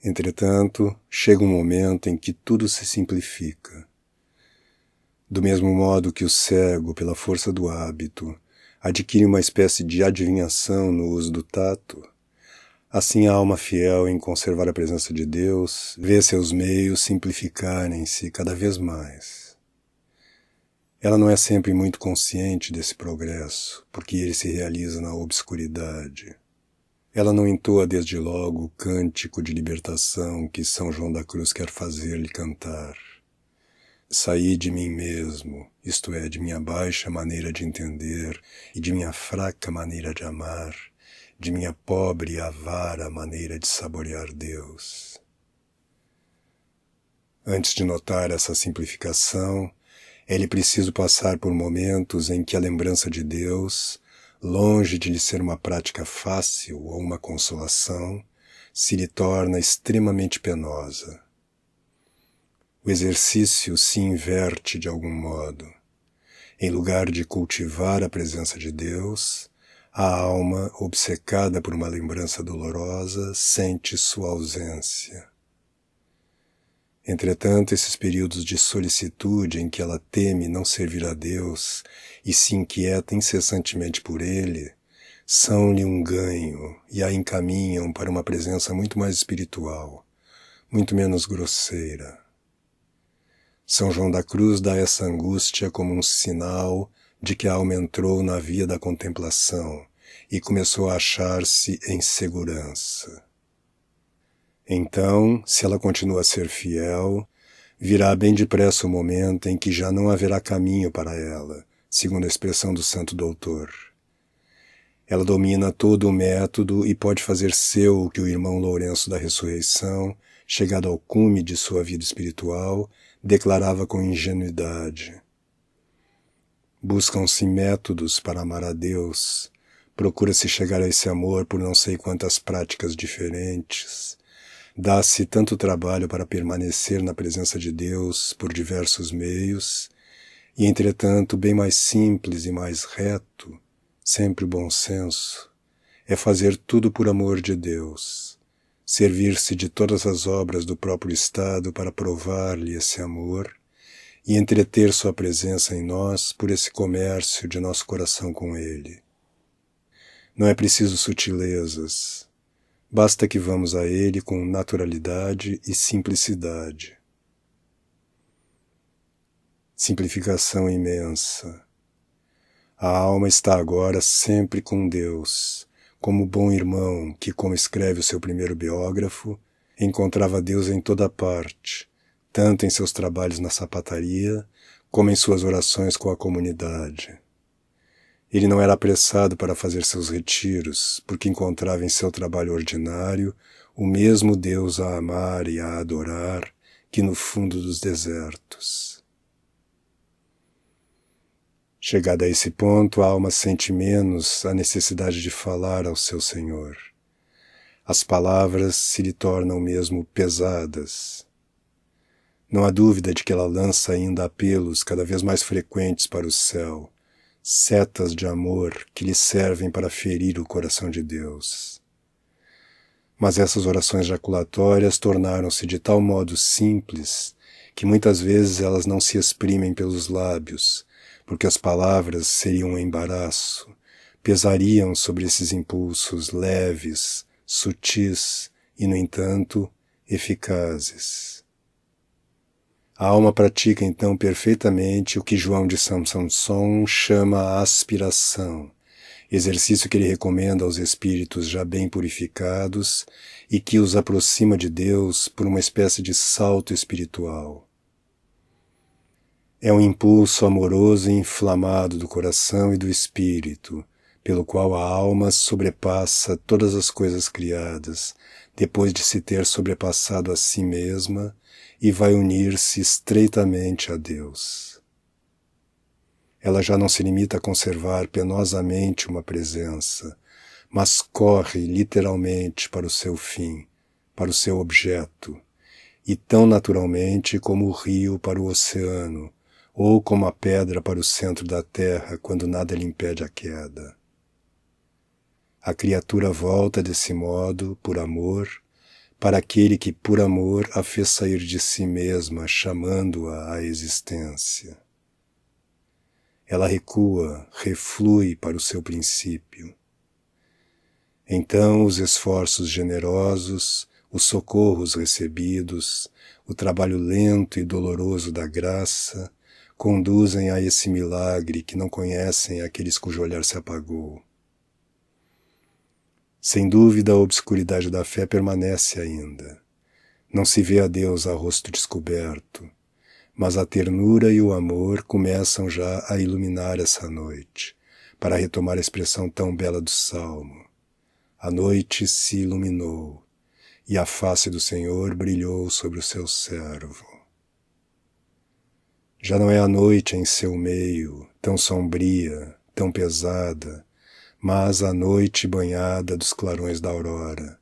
Entretanto, chega um momento em que tudo se simplifica. Do mesmo modo que o cego, pela força do hábito, adquire uma espécie de adivinhação no uso do tato, assim a alma fiel em conservar a presença de Deus vê seus meios simplificarem-se cada vez mais. Ela não é sempre muito consciente desse progresso, porque ele se realiza na obscuridade. Ela não entoa desde logo o cântico de libertação que São João da Cruz quer fazer-lhe cantar. Saí de mim mesmo, isto é, de minha baixa maneira de entender e de minha fraca maneira de amar, de minha pobre e avara maneira de saborear Deus. Antes de notar essa simplificação, é-lhe preciso passar por momentos em que a lembrança de Deus, longe de lhe ser uma prática fácil ou uma consolação, se lhe torna extremamente penosa. O exercício se inverte de algum modo. Em lugar de cultivar a presença de Deus, a alma, obcecada por uma lembrança dolorosa, sente sua ausência. Entretanto, esses períodos de solicitude em que ela teme não servir a Deus e se inquieta incessantemente por Ele, são-lhe um ganho e a encaminham para uma presença muito mais espiritual, muito menos grosseira. São João da Cruz dá essa angústia como um sinal de que a alma entrou na via da contemplação e começou a achar-se em segurança. Então, se ela continua a ser fiel, virá bem depressa o momento em que já não haverá caminho para ela, segundo a expressão do Santo Doutor. Ela domina todo o método e pode fazer seu o que o irmão Lourenço da Ressurreição, chegado ao cume de sua vida espiritual, declarava com ingenuidade. Buscam-se métodos para amar a Deus, procura-se chegar a esse amor por não sei quantas práticas diferentes, dá-se tanto trabalho para permanecer na presença de Deus por diversos meios, e entretanto bem mais simples e mais reto, sempre o bom senso, é fazer tudo por amor de Deus, servir-se de todas as obras do próprio Estado para provar-lhe esse amor e entreter sua presença em nós por esse comércio de nosso coração com Ele. Não é preciso sutilezas, basta que vamos a Ele com naturalidade e simplicidade. Simplificação imensa. A alma está agora sempre com Deus, como o bom irmão que, como escreve o seu primeiro biógrafo, encontrava Deus em toda parte, tanto em seus trabalhos na sapataria, como em suas orações com a comunidade. Ele não era apressado para fazer seus retiros, porque encontrava em seu trabalho ordinário o mesmo Deus a amar e a adorar que no fundo dos desertos. Chegada a esse ponto, a alma sente menos a necessidade de falar ao seu Senhor. As palavras se lhe tornam mesmo pesadas. Não há dúvida de que ela lança ainda apelos cada vez mais frequentes para o céu, setas de amor que lhe servem para ferir o coração de Deus. Mas essas orações jaculatórias tornaram-se de tal modo simples que muitas vezes elas não se exprimem pelos lábios, porque as palavras seriam um embaraço, pesariam sobre esses impulsos leves, sutis e, no entanto, eficazes. A alma pratica então perfeitamente o que João de Samson chama a aspiração, exercício que ele recomenda aos espíritos já bem purificados e que os aproxima de Deus por uma espécie de salto espiritual. É um impulso amoroso e inflamado do coração e do espírito, pelo qual a alma sobrepassa todas as coisas criadas, depois de se ter sobrepassado a si mesma, e vai unir-se estreitamente a Deus. Ela já não se limita a conservar penosamente uma presença, mas corre literalmente para o seu fim, para o seu objeto, e tão naturalmente como o rio para o oceano, ou como a pedra para o centro da terra quando nada lhe impede a queda. A criatura volta desse modo, por amor, para aquele que por amor a fez sair de si mesma, chamando-a à existência. Ela recua, reflui para o seu princípio. Então os esforços generosos, os socorros recebidos, o trabalho lento e doloroso da graça, conduzem a esse milagre que não conhecem aqueles cujo olhar se apagou. Sem dúvida, a obscuridade da fé permanece ainda. Não se vê a Deus a rosto descoberto, mas a ternura e o amor começam já a iluminar essa noite, para retomar a expressão tão bela do Salmo. A noite se iluminou, e a face do Senhor brilhou sobre o seu servo. Já não é a noite em seu meio, tão sombria, tão pesada, mas a noite banhada dos clarões da aurora,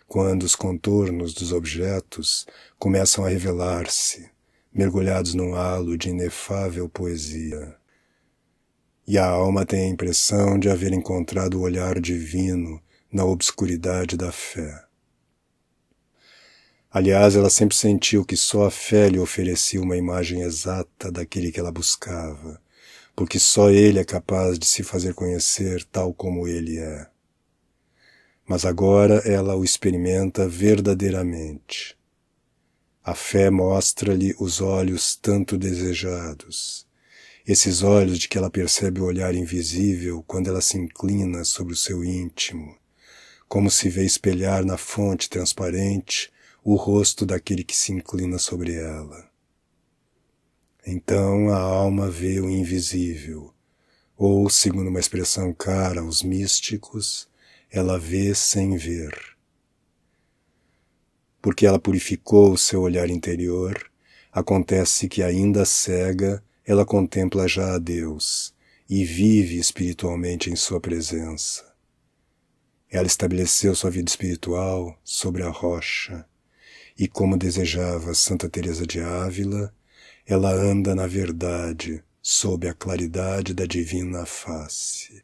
quando os contornos dos objetos começam a revelar-se, mergulhados num halo de inefável poesia. E a alma tem a impressão de haver encontrado o olhar divino na obscuridade da fé. Aliás, ela sempre sentiu que só a fé lhe oferecia uma imagem exata daquele que ela buscava, porque só ele é capaz de se fazer conhecer tal como ele é. Mas agora ela o experimenta verdadeiramente. A fé mostra-lhe os olhos tanto desejados, esses olhos de que ela percebe o olhar invisível quando ela se inclina sobre o seu íntimo, como se vê espelhar na fonte transparente o rosto daquele que se inclina sobre ela. Então a alma vê o invisível, ou, segundo uma expressão cara aos místicos, ela vê sem ver. Porque ela purificou o seu olhar interior, acontece que ainda cega, ela contempla já a Deus e vive espiritualmente em sua presença. Ela estabeleceu sua vida espiritual sobre a rocha, e como desejava Santa Teresa de Ávila, ela anda na verdade, sob a claridade da divina face.